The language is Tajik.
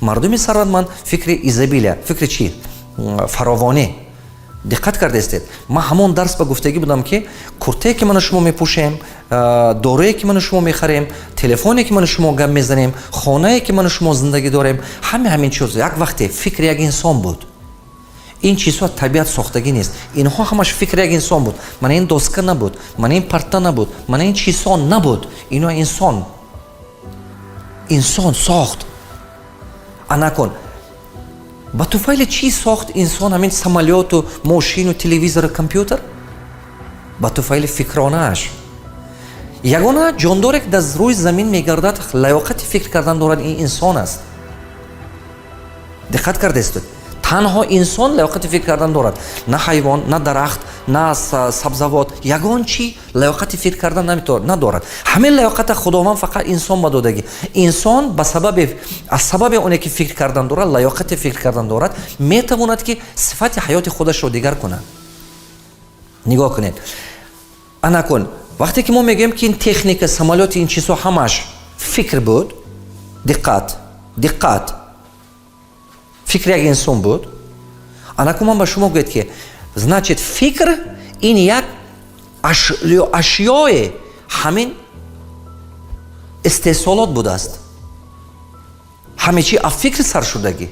мардуми сарватманд фикри изобилия, фикри чӣ? Фаровонӣ. диққат кардастед, ман ҳамон дарс ба гуфтагӣ будам ки куртае ки ману шумо мепӯшем, дорое ки ману шумо мехарем, телефоне ки ману шумо гап мезанем, хонае ки ману шумо зиндагӣ дорем, ҳамин чиз як вақте фикри як инсон буд. ин чизҳо табиат сохтагӣ нест. инҳо ҳамаш фикри як инсон буд. мана ин доска набуд, мана ин парта набуд, мана ин чизҳо набуд. ино инсон сохт. анакун ба туфайли чӣ сохт инсон ҳамин самолёту мошину телевизору компютер? ба туфайли фикронааш. ягона ҷондоре ки дар рӯи замин мегардад лаёқати фикр кардан дорад, ин инсон аст. диққат кардастед? танҳо инсон лаёқати фикр кардан дорад. на ҳайвон, на дарахт, на сабзавот, ягон чӣ лаёқати фикр кардан надорад. ҳамин лаёқата худованд фақат инсон ба додагӣ. инсон аз сабаби оне ки фикр кардан дорад, лаёқати фикр кардан дорад, метавонад ки сифати ҳаёти худашро дигар кунад. нигоҳ кунед. анакун вақте ки мо мегӯем ки ин техника, самолёти, ин чизҳо ҳамаш фикр буд, диққат, фикр як инсон буд. анакун ман ба шумо гӯед ки значит фикр ин як ашёе ҳамин истеҳсолот будааст. ҳамин чӣ аз фикр сар шудагӣ.